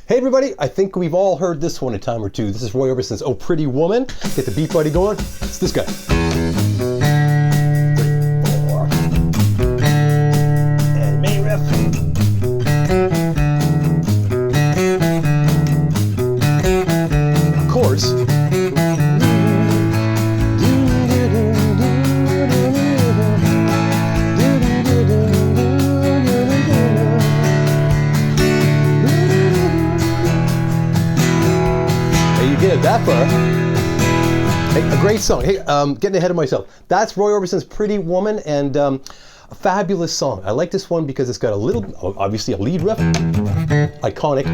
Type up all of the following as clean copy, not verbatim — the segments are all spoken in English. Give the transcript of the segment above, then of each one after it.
Hey everybody, I think we've all heard this one a time or two. This is Roy Orbison's Oh Pretty Woman. Get the BeatBuddy going. It's this guy. 3, 4. And main riff. Of course. Get it that far. Hey, a great song. Hey, getting ahead of myself. That's Roy Orbison's Pretty Woman, and a fabulous song. I like this one because it's got a little, obviously a lead riff, iconic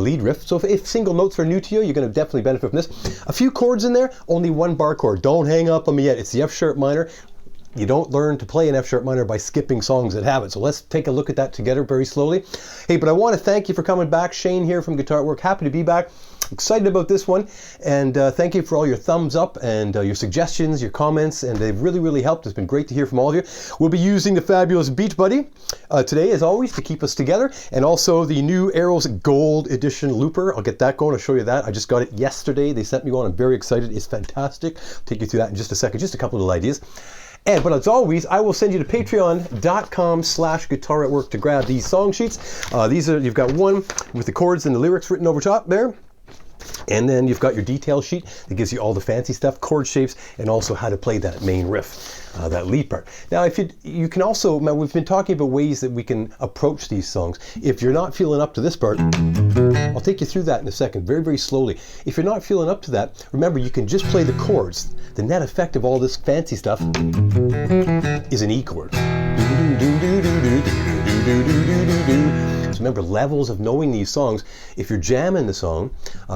lead riff. So if single notes are new to you, you're going to definitely benefit from this. A few chords in there, only one bar chord. Don't hang up on me yet. It's the F sharp minor. You don't learn to play an F sharp minor by skipping songs that have it. So let's take a look at that together very slowly. Hey, but I want to thank you for coming back. Shane here from Guitar at Work. Happy to be back. Excited about this one. And thank you for all your thumbs up and your suggestions, your comments, and they've really helped. It's been great to hear from all of you. We'll be using the fabulous BeatBuddy today, as always, to keep us together. And also the new Aeros Gold Edition Looper. I'll get that going. I'll show you that. I just got it yesterday. They sent me one. I'm very excited. It's fantastic. I'll take you through that in just a second. Just a couple of little ideas. But as always, I will send you to patreon.com/guitar at work to grab these song sheets. You've got one with the chords and the lyrics written over top there. And then you've got your detail sheet that gives you all the fancy stuff, chord shapes, and also how to play that main riff, that lead part. Now, if you can also, we've been talking about ways that we can approach these songs. If you're not feeling up to this part, I'll take you through that in a second, very slowly. If you're not feeling up to that, remember you can just play the chords. The net effect of all this fancy stuff is an E chord. So remember, levels of knowing these songs. If you're jamming the song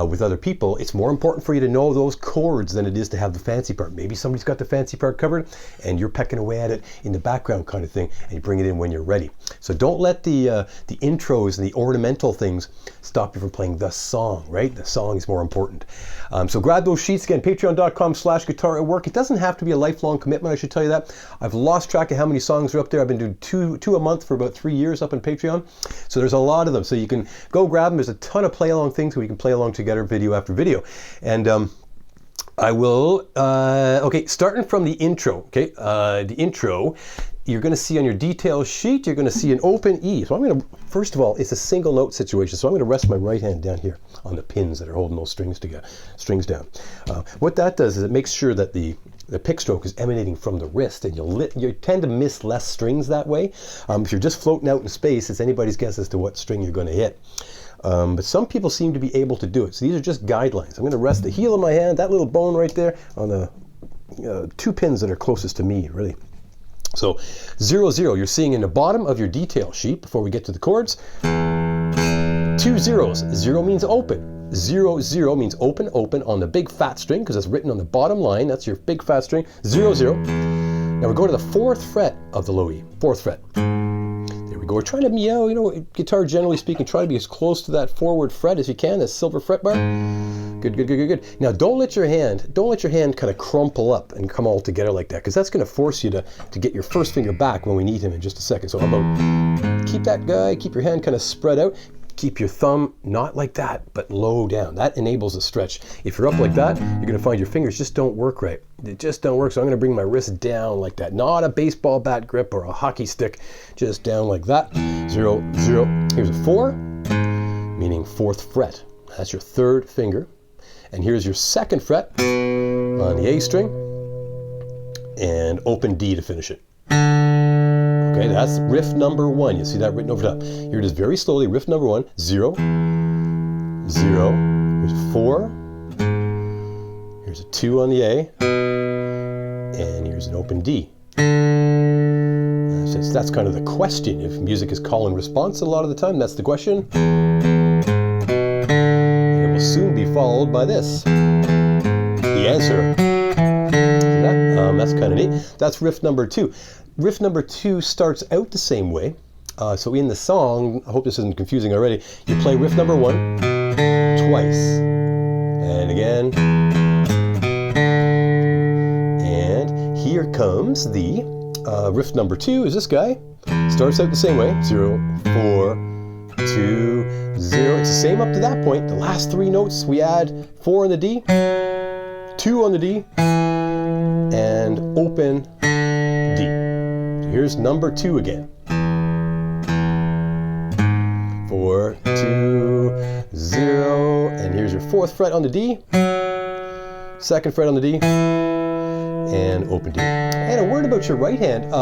with other people, it's more important for you to know those chords than it is to have the fancy part. Maybe somebody's got the fancy part covered and you're pecking away at it in the background kind of thing, and you bring it in when you're ready. So don't let the intros and the ornamental things stop you from playing the song, right? The song is more important. So grab those sheets again, patreon.com/guitar at work. It doesn't have to be a lifelong commitment, I should tell you that. I've lost track of how many songs are up there. I've been doing two a month for about 3 years up on Patreon. So there's a lot of them. So you can go grab them. There's a ton of play along things where we can play along together video after video. And I will, okay, starting from the intro, okay? The intro, you're going to see on your detail sheet, you're going to see an open E. So I'm going to, first of all, it's a single note situation. So I'm going to rest my right hand down here on the pins that are holding those strings down. What that does is it makes sure that the pick stroke is emanating from the wrist, and you tend to miss less strings that way. If you're just floating out in space, it's anybody's guess as to what string you're going to hit. But some people seem to be able to do it. So these are just guidelines. I'm going to rest the heel of my hand, that little bone right there, on the 2 pins that are closest to me, really. So 0, 0, you're seeing in the bottom of your detail sheet before we get to the chords. 2 zeros. 0 means open. 0, 0 means open on the big fat string, because it's written on the bottom line. That's your big fat string. 0, 0. Now we're going to the 4th fret of the low E. 4th fret. There we go. We're trying to, guitar generally speaking, try to be as close to that forward fret as you can, that silver fret bar. Good. Now don't let your hand kind of crumple up and come all together like that, because that's going to force you to get your first finger back when we need him in just a second. So how about keep your hand kind of spread out. Keep your thumb not like that, but low down. That enables a stretch. If you're up like that, you're going to find your fingers just don't work right. They just don't work. So I'm going to bring my wrist down like that. Not a baseball bat grip or a hockey stick, just down like that. 0, 0. Here's a 4, meaning 4th fret. That's your 3rd finger. And here's your 2nd fret on the A string, and open D to finish it. Okay, that's riff number 1. You see that written over top. Here it is very slowly, riff number 1, 0, 0, here's a 4, here's a 2 on the A, and here's an open D. That's kind of the question. If music is call and response a lot of the time, that's the question. And it will soon be followed by this. The answer. See that? That's kind of neat. That's riff number 2. Riff number 2 starts out the same way. So in the song, I hope this isn't confusing already, you play riff number 1 twice. And again. And here comes the riff number 2 is this guy. Starts out the same way. 0, 4, 2, 0. It's the same up to that point. The last 3 notes, we add 4 on the D, 2 on the D, and open D. Here's number 2 again. 4, 2, 0, and here's your 4th fret on the D, 2nd fret on the D, and open D. And a word about your right hand.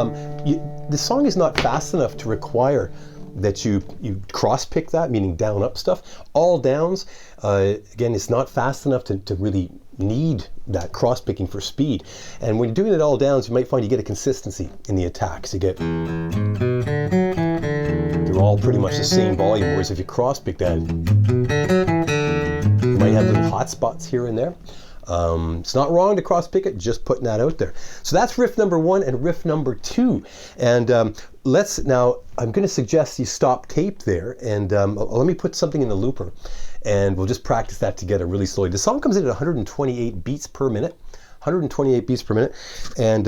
The song is not fast enough to require that you cross pick that, meaning down up stuff. All downs, again, it's not fast enough to really need that cross picking for speed. And when you're doing it all downs, you might find you get a consistency in the attacks. You get, they're all pretty much the same volume, whereas if you cross pick that, you might have little hot spots here and there. It's not wrong to cross pick it, just putting that out there. So that's riff number 1 and riff number 2. And now, I'm going to suggest you stop tape there, and let me put something in the looper, and we'll just practice that together really slowly. The song comes in at 128 beats per minute. 128 beats per minute. And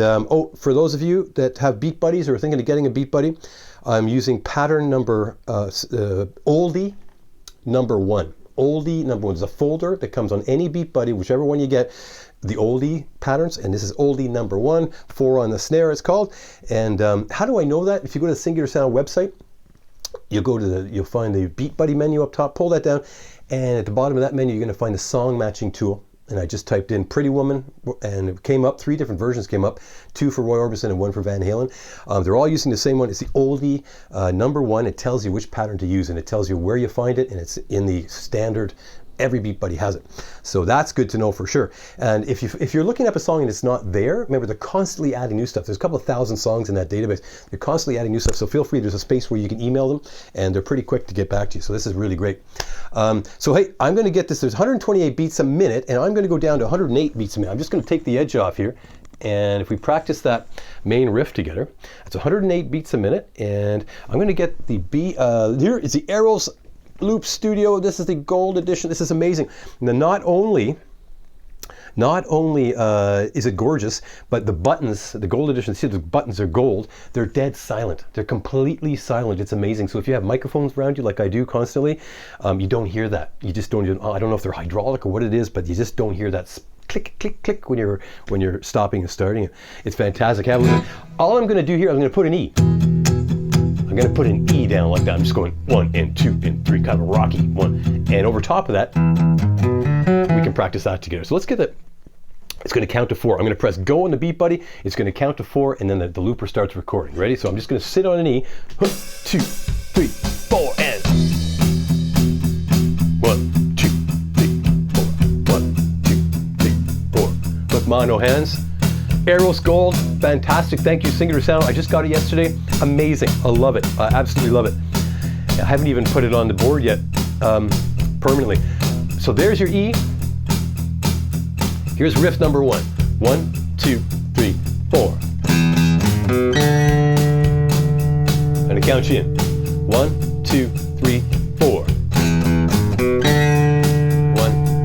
for those of you that have BeatBuddies or are thinking of getting a BeatBuddy, I'm using pattern number oldie number 1. Oldie number 1 is a folder that comes on any BeatBuddy, whichever one you get, the oldie patterns, and this is oldie number 1, 4 on the snare it's called. And how do I know that? If you go to the Singular Sound website, you'll find the BeatBuddy menu up top, pull that down, and at the bottom of that menu you're going to find the song matching tool. And I just typed in Pretty Woman, and it came up, 3 different versions came up, 2 for Roy Orbison and 1 for Van Halen. They're all using the same one. It's the oldie number 1. It tells you which pattern to use, and it tells you where you find it, and it's in the standard. Every BeatBuddy has it. So that's good to know for sure. And if you're looking up a song and it's not there, remember they're constantly adding new stuff. There's a couple of thousand songs in that database. They're constantly adding new stuff, so feel free. There's a space where you can email them, and they're pretty quick to get back to you. So this is really great. So hey, I'm going to get this. There's 128 beats a minute, and I'm going to go down to 108 beats a minute. I'm just going to take the edge off here. And if we practice that main riff together, that's 108 beats a minute. And I'm going to get the here is the Aeros Loop Studio. This is the gold edition. This is amazing. Now, not only is it gorgeous, but the buttons, the gold edition, see the buttons are gold. They're dead silent. They're completely silent. It's amazing. So if you have microphones around you, like I do constantly, you don't hear that. You just don't. I don't know if they're hydraulic or what it is, but you just don't hear that click, click, click when you're stopping and starting it. It's fantastic. All I'm going to do here, I'm going to put an E. I'm going to put an E down like that. I'm just going 1 and 2 and 3, kind of rocky 1. And over top of that, we can practice that together. So let's get that. It's going to count to 4. I'm going to press go on the BeatBuddy. It's going to count to 4, and then the looper starts recording. Ready? So I'm just going to sit on an E. 1, 2, 3, 4, and 1, 2, 3, 4. 1, 2, 3, 4. Look, mono hands. Aeros Gold, fantastic. Thank you, Singular Sound. I just got it yesterday. Amazing. I love it. I absolutely love it. I haven't even put it on the board yet permanently. So there's your E. Here's riff number 1. 1, 2, 3, 4. I'm going to count you in. 1, 2, 3, 4. 1,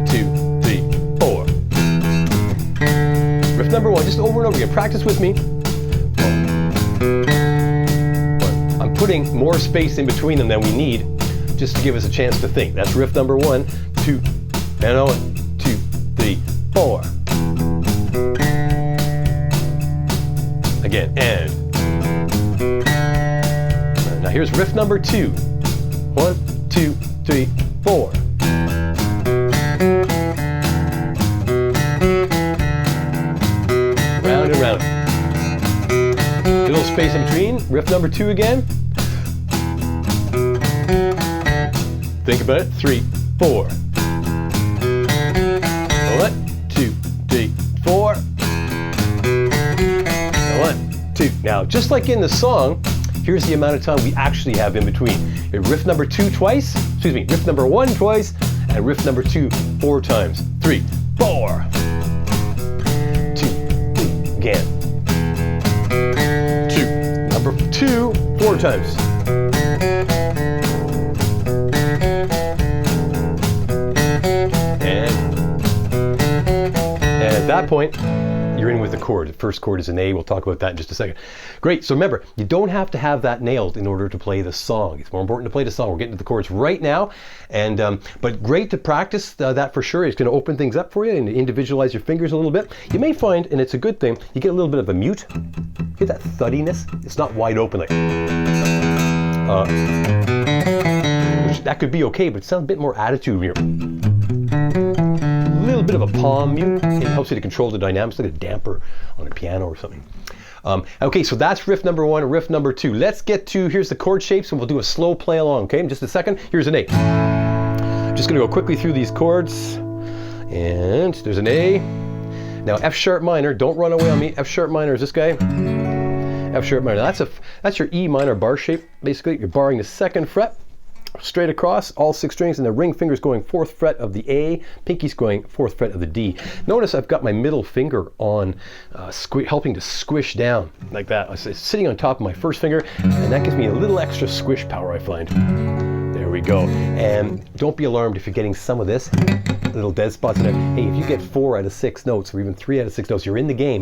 2, 3, 4. Riff number 1, just over and over again. Practice with me. 1. I'm putting more space in between them than we need, just to give us a chance to think. That's riff number 1, 2, and 1, 2, 3, 4. Again, and. Now here's riff number 2. 1, 2, 3, 4. Round and round. A little space in between. Riff number 2 again. Think about it. 3, 4. 1, 2, 3, 4. 1, 2. Now, just like in the song, here's the amount of time we actually have in between. Riff number 2 twice. Excuse me. Riff number 1 twice, and riff number 2 4 times. 3, 4. 2, 3. Again. 2. Number 2 4 times. And at that point, you're in with the chord. The first chord is an A. We'll talk about that in just a second. Great. So remember, you don't have to have that nailed in order to play the song. It's more important to play the song. We're getting to the chords right now, and but great to practice that for sure. It's going to open things up for you and individualize your fingers a little bit. You may find, and it's a good thing, you get a little bit of a mute. Get that thuddiness. It's not wide open like. Which that could be okay, but it sounds a bit more attitude here. A little bit of a palm mute. It helps you to control the dynamics, like a damper on a piano or something. Okay, so that's riff number 1, riff number 2. Let's get to, here's the chord shapes, and we'll do a slow play along, okay? In just a second, here's an A. Just gonna go quickly through these chords, and there's an A. Now F sharp minor, don't run away on me. F sharp minor is this guy. F sharp minor, that's your E minor bar shape, basically. You're barring the 2nd fret. Straight across, all 6 strings, and the ring finger's going 4th fret of the A, pinky's going 4th fret of the D. Notice I've got my middle finger on, helping to squish down like that. It's sitting on top of my first finger, and that gives me a little extra squish power, I find. There we go. And don't be alarmed if you're getting some of this, little dead spots in there. Hey, if you get 4 out of 6 notes, or even 3 out of 6 notes, you're in the game,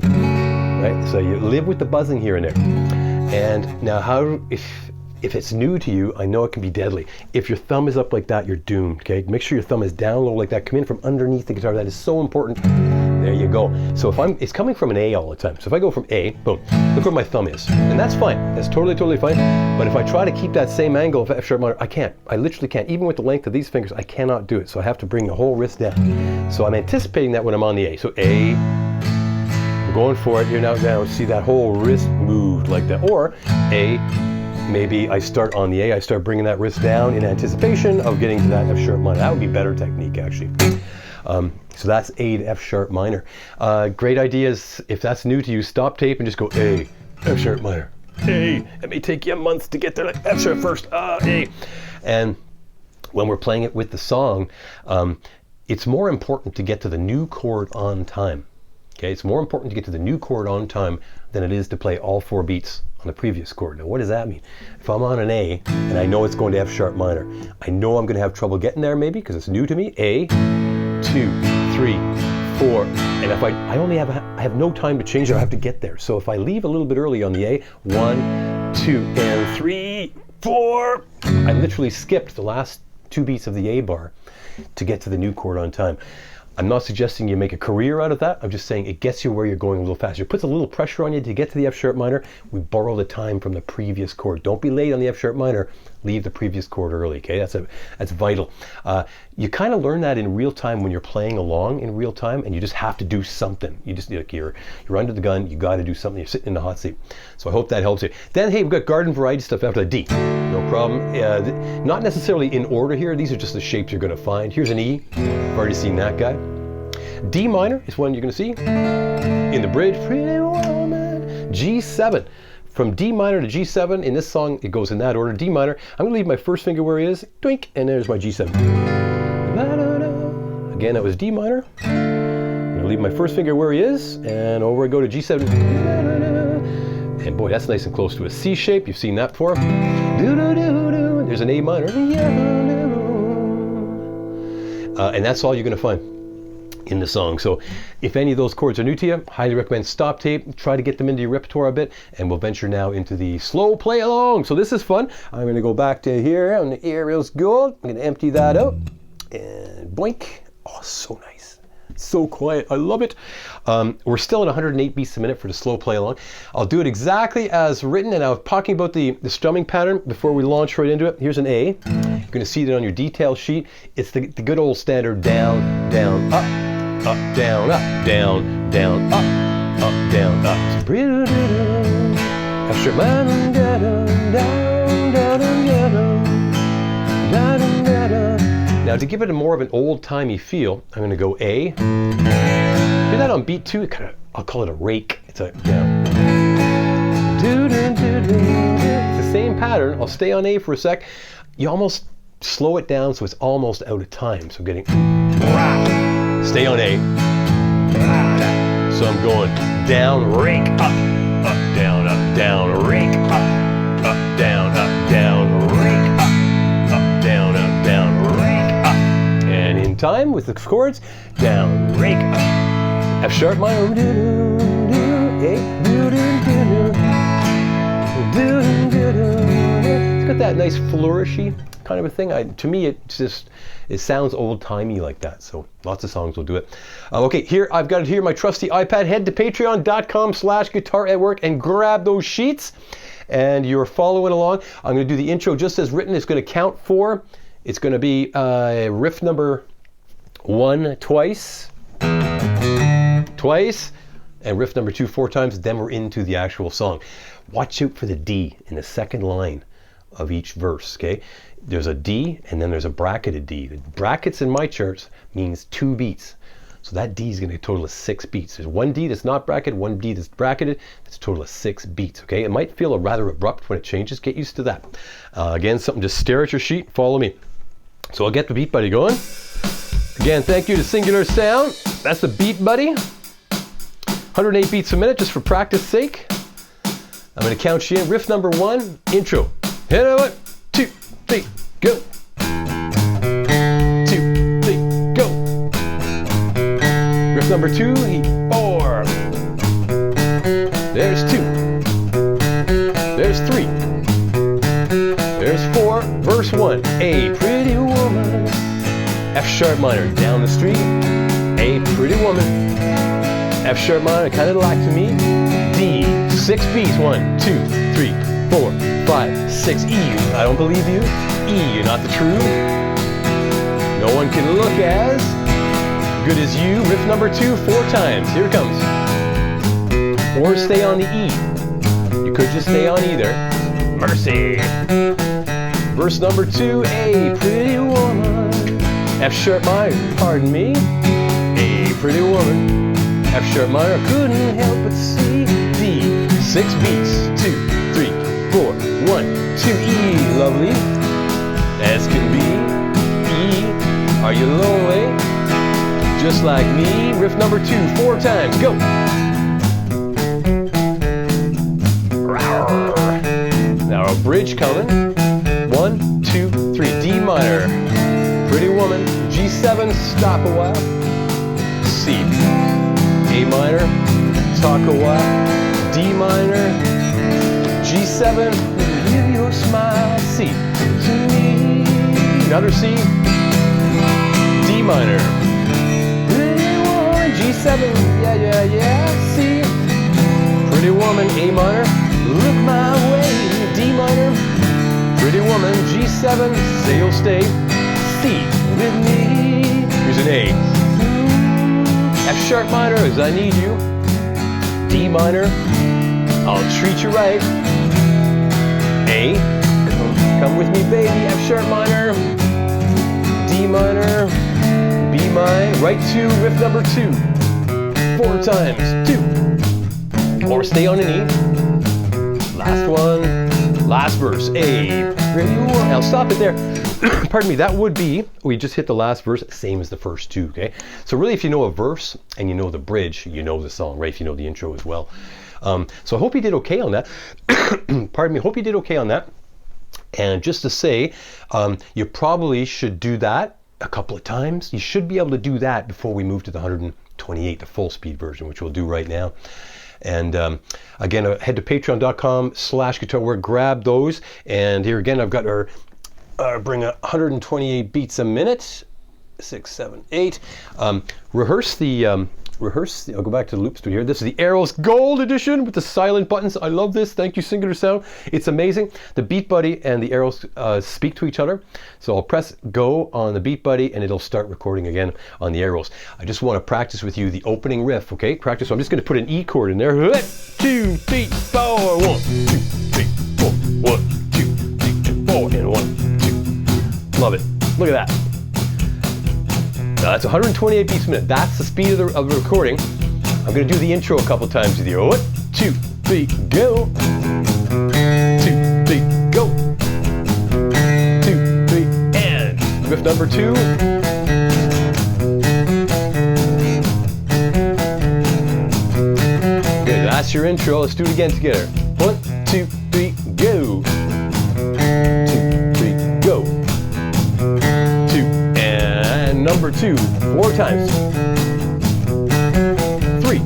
right? So you live with the buzzing here and there. And now if it's new to you, I know it can be deadly. If your thumb is up like that, you're doomed, okay? Make sure your thumb is down low like that. Come in from underneath the guitar. That is so important. There you go. So it's coming from an A all the time. So if I go from A, boom, look where my thumb is. And that's fine. That's totally fine. But if I try to keep that same angle of F sharp minor, I can't. I literally can't. Even with the length of these fingers, I cannot do it. So I have to bring the whole wrist down. So I'm anticipating that when I'm on the A. So A, I'm going for it. You're now down. See that whole wrist moved like that. Or A, maybe I start on the A, I start bringing that wrist down in anticipation of getting to that F sharp minor. That would be better technique, actually. So that's A to F sharp minor. Great ideas. If that's new to you, stop tape and just go A, F sharp minor, A. It may take you months to get there, like F sharp first, A. And when we're playing it with the song, it's more important to get to the new chord on time. Okay, it's more important to get to the new chord on time than it is to play all 4 beats on the previous chord. Now, what does that mean? If I'm on an A and I know it's going to F sharp minor, I know I'm going to have trouble getting there maybe because it's new to me. A, 2, 3, 4, and if I have no time to change it, I have to get there. So if I leave a little bit early on the A, 1, 2, and 3, 4, I literally skipped the last 2 beats of the A bar to get to the new chord on time. I'm not suggesting you make a career out of that. I'm just saying it gets you where you're going a little faster. It puts a little pressure on you to get to the F sharp minor. We borrow the time from the previous chord. Don't be late on the F sharp minor. Leave the previous chord early, okay? That's vital. You kind of learn that in real time when you're playing along in real time, and you just have to do something. You just like you're under the gun. You got to do something. You're sitting in the hot seat. So I hope that helps you. Then hey, we've got garden variety stuff after the D. No problem. Not necessarily in order here. These are just the shapes you're going to find. Here's an E. I've already seen that guy. D minor is one you're going to see in the bridge. Pretty woman. G7. From D minor to G7 in this song, it goes in that order. D minor. I'm going to leave my first finger where it is. Doink, and there's my G7. Again, that was D minor. I'm going to leave my first finger where he is, and over I go to G7. And boy, that's nice and close to a C shape. You've seen that before. There's an A minor. And that's all you're going to find in the song. So if any of those chords are new to you, highly recommend stop tape, try to get them into your repertoire a bit, and we'll venture now into the slow play along. So this is fun. I'm going to go back to here on the Aeros Gold. I'm going to empty that out and boink. Oh, so nice. So quiet. I love it. We're still at 108 beats a minute for the slow play along. I'll do it exactly as written, and I was talking about the strumming pattern before we launch right into it. Here's an A. You're going to see that on your detail sheet. It's the good old standard down, down, up, down, up, down, down, up, down, up. Now to give it a more of an old-timey feel, I'm going to go A. Do that on beat 2. I'll call it a rake. It's a It's the same pattern. I'll stay on A for a sec. You almost slow it down so it's almost out of time. So getting stay on A. So I'm going down, rake, up, down, rake, up, down, rake, up, down, rake, up. And in time with the chords, down, rake, up, F sharp minor, It's got that nice flourishy kind of a thing. To me, it sounds old-timey like that. So lots of songs will do it. Okay, here I've got it here, my trusty iPad. Head to patreon.com/guitaratwork and grab those sheets. And you're following along. I'm going to do the intro just as written. It's going to count 4. It's going to be riff number 1 twice, and riff number 2 4 times. Then we're into the actual song. Watch out for the D in the second line of each verse, okay? There's a D and then there's a bracketed D. The brackets in my charts means 2 beats. So that D is going to be a total of 6 beats. There's 1 D that's not bracketed, 1 D that's bracketed. That's a total of 6 beats, okay? It might feel rather abrupt when it changes. Get used to that. Again, something, just stare at your sheet, follow me. So I'll get the BeatBuddy going. Again, thank you to Singular Sound. That's the BeatBuddy. 108 beats a minute, just for practice sake. I'm going to count you in. Riff number 1, intro. Hit it, 1, 2, 3, go. 2, 3, go. Riff number 2, 4. There's 2. There's 3. There's 4. Verse 1, a pretty woman. F sharp minor, down the street. A pretty woman. F sharp minor, kind of like to me. D, 6 beats. 1, 2, 3, 4, 5, 6. E, I don't believe you. E, you're not the true. No one can look as good as you. Riff number 2, 4 times. Here it comes. Or stay on the E. You could just stay on either. Mercy. Verse number 2, a pretty woman. F sharp minor, pardon me. A pretty woman. F sharp minor, couldn't help but see. D, 6 beats. 2, 3, 4, 1, 2. E, lovely as can be. E, are you lonely? Just like me. Riff number 2, 4 times. Go. Now a bridge coming. 1, 2, 3. D minor. Pretty woman. G7, stop a while. C. A minor, talk a while. D minor. G7, give you a smile. C. To me. Another C. D minor. Pretty woman. G7, yeah. C. Pretty woman. A minor. Look my way. D minor. Pretty woman. G7, say you'll stay. C with me. Here's an A. F sharp minor is I need you. D minor, I'll treat you right. A, come with me baby. F sharp minor. D minor. B minor. Right 2, riff number 2. 4 times. 2. Or stay on an E. Last one. Last verse. A. I'll stop it there. Pardon me, that would be, we just hit the last verse, same as the first 2, okay? So really, if you know a verse and you know the bridge, you know the song, right? If you know the intro as well. So I hope you did okay on that. Pardon me, hope you did okay on that. And just to say, you probably should do that a couple of times. You should be able to do that before we move to the 128, the full speed version, which we'll do right now. And again, head to patreon.com/guitarwork, grab those. And here again, I've got our bring 128 beats a minute, 6, 7, 8. Rehearse the, I'll go back to the loop studio here. This is the Aeros Gold Edition with the silent buttons. I love this. Thank you, Singular Sound. It's amazing. The BeatBuddy and the Aeros speak to each other. So I'll press go on the BeatBuddy and it'll start recording again on the Aeros. I just want to practice with you the opening riff, okay? Practice. So I'm just going to put an E chord in there. 1, 2, 3, 4. 1, 2, 3, 4. 1, 2, 3, 4. And 1, 2. Love it. Look at that. Now that's 128 beats a minute. That's the speed of the recording. I'm going to do the intro a couple times with you. 1, 2, 3, go. 2, 3, go. 2, 3, and riff number 2. Good. That's your intro. Let's do it again together. 1, 2, 3, go. 2, 3, go. 2, and number 2, 4 times. 3,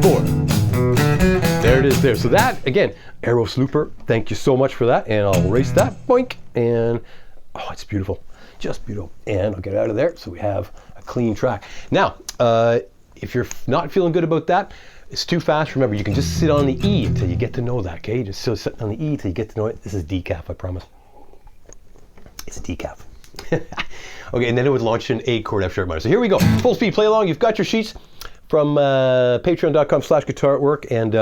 4, is there. So that, again, Aeros Looper, thank you so much for that. And I'll erase that, boink, and oh, it's beautiful, just beautiful. And I'll get it out of there so we have a clean track. Now, if you're not feeling good about that, it's too fast. Remember, you can just sit on the E until you get to know that, okay? Just sit on the E until you get to know it. This is decaf, I promise. It's a decaf. Okay, and then it would launch an A chord F sharp minor. So here we go. Full speed play along. You've got your sheets from patreon.com/guitarwork. And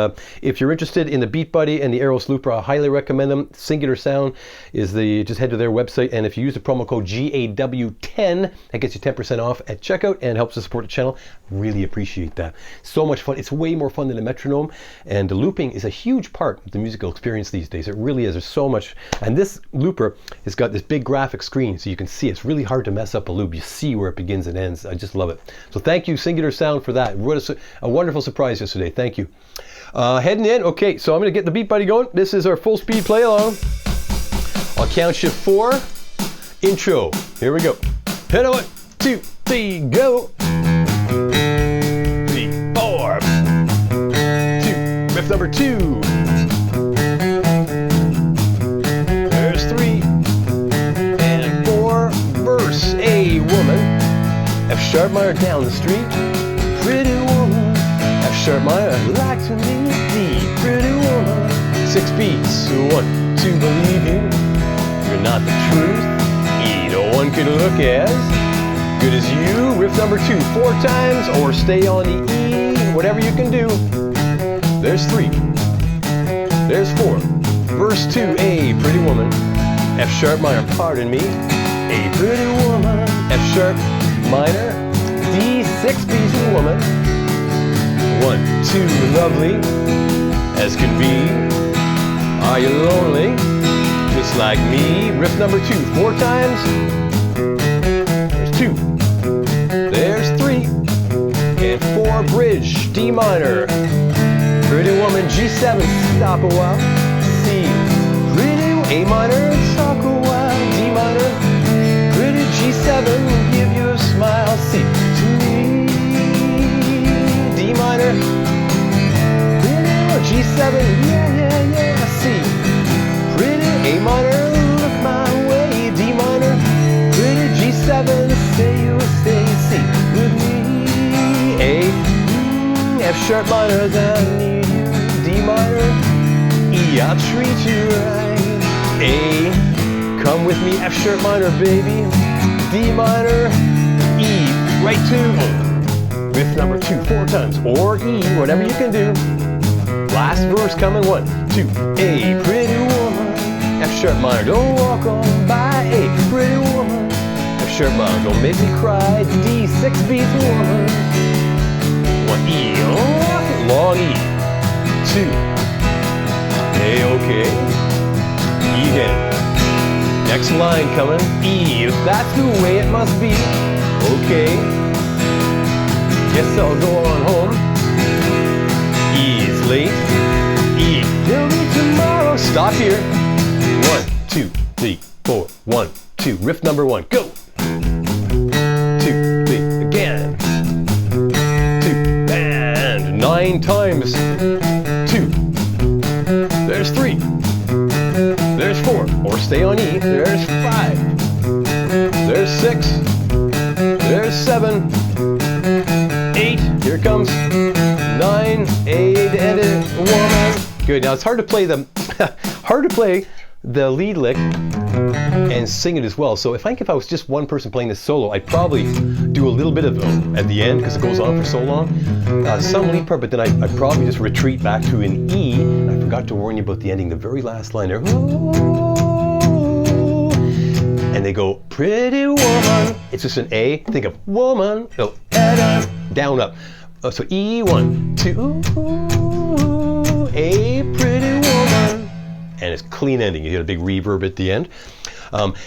if you're interested in the BeatBuddy and the Aeros Looper, I highly recommend them. Singular Sound is just head to their website. And if you use the promo code GAW10, that gets you 10% off at checkout and helps to support the channel. Really appreciate that. So much fun. It's way more fun than a metronome. And the looping is a huge part of the musical experience these days. It really is. There's so much. And this looper has got this big graphic screen, so you can see it's really hard to mess up a loop. You see where it begins and ends. I just love it. So thank you, Singular Sound, for that. What a wonderful surprise yesterday. Thank you. Heading in. Okay, so I'm going to get the BeatBuddy going. This is our full speed play along. I'll count you 4. Intro. Here we go. Hit it. 1, 2, 3, go. 3, 4. 2. Riff number 2. There's 3. And 4. Verse. A woman. F sharp minor down the street. Pretty woman, F sharp minor, like to meet thee, pretty woman. 6 beats, 1, to believe you, you're not the truth. E, no one could look as good as you. Riff number 2, 4 times, or stay on the E, whatever you can do. There's 3, there's 4. Verse 2, A, pretty woman, F sharp minor, pardon me, A, pretty woman, F sharp minor, D, 6 beats, woman. 1, 2, lovely as can be. Are you lonely? Just like me. Riff number 2, 4 times. There's 2. There's 3. And 4, bridge, D minor. Pretty woman, G7, stop a while. C, pretty, A minor, talk a while. D minor, pretty G7, give you a smile. C, D minor, G7, yeah, C, pretty, A minor, look my way, D minor, pretty G7, say you stay, C, with me, A, F sharp minor, I need you, D minor, E, I'll treat you right, A, come with me, F sharp minor, baby, D minor, E, right to riff number 2, 4 times, or E, whatever you can do. Last verse coming, 1, 2, A, pretty woman, F sharp minor, don't walk on by, A, pretty woman, F sharp minor, don't make me cry, D, 6 beats, woman, 1, E, long E, 2, A, okay, E again. Next line coming, E, if that's the way it must be, okay. Guess I'll go on home. E is late. E, he'll be tomorrow. Stop here. 1, 2, 3, 4. 1, 2. Riff number 1. Go. 2, 3. Again. 2. And 9 times. 2. There's 3. There's 4. Or stay on E. There's 5. There's 6. There's 7. 8, here comes 9, 8, and a woman. Good. Now it's hard to play the lead lick and sing it as well. So if I was just one person playing this solo, I'd probably do a little bit of at the end because it goes on for so long. Some lead part, but then I'd probably just retreat back to an E. And I forgot to warn you about the ending, the very last line there. And they go, pretty woman. It's just an A. Think of woman. Oh, down, up. So E, 1, 2, A, pretty woman. And it's clean ending. You get a big reverb at the end.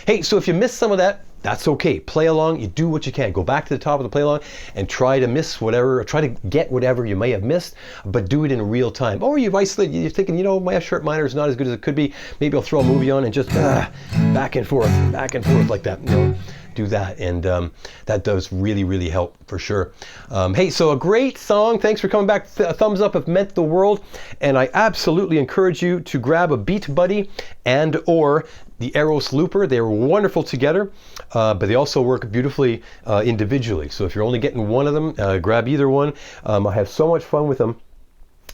Hey, so if you missed some of that, that's okay. Play along. You do what you can. Go back to the top of the play along and try to miss whatever, or try to get whatever you may have missed, but do it in real time. Or you've isolated, you're thinking, you know, my F sharp minor is not as good as it could be. Maybe I'll throw a movie on and just back and forth like that. You know, do that, and that does really, really help for sure. Hey, so a great song. Thanks for coming back. A thumbs up if meant the world, and I absolutely encourage you to grab a BeatBuddy and or the Aeros Looper. They're wonderful together, but they also work beautifully individually. So if you're only getting one of them, grab either one. I have so much fun with them.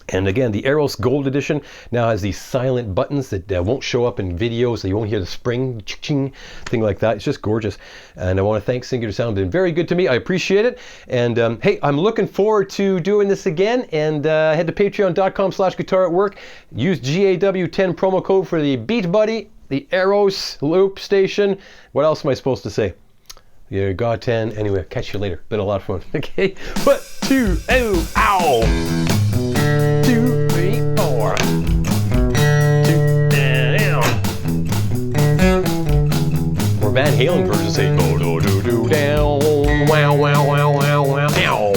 And again, the Aeros Gold Edition now has these silent buttons that won't show up in videos, so you won't hear the spring ching thing like that. It's just gorgeous. And I want to thank Singular Sound. Been very good to me. I appreciate it. And hey, I'm looking forward to doing this again. And head to patreon.com/guitar@work. Use GAW10 promo code for the BeatBuddy, the Aeros Loop Station. What else am I supposed to say? Yeah, God 10. Anyway, catch you later. Been a lot of fun. Okay. 1, 2, oh, ow. 2, 3, 4. 2 down. Or Van Halen version say, do do do down. Wow, wow, wow, wow, wow. Ow.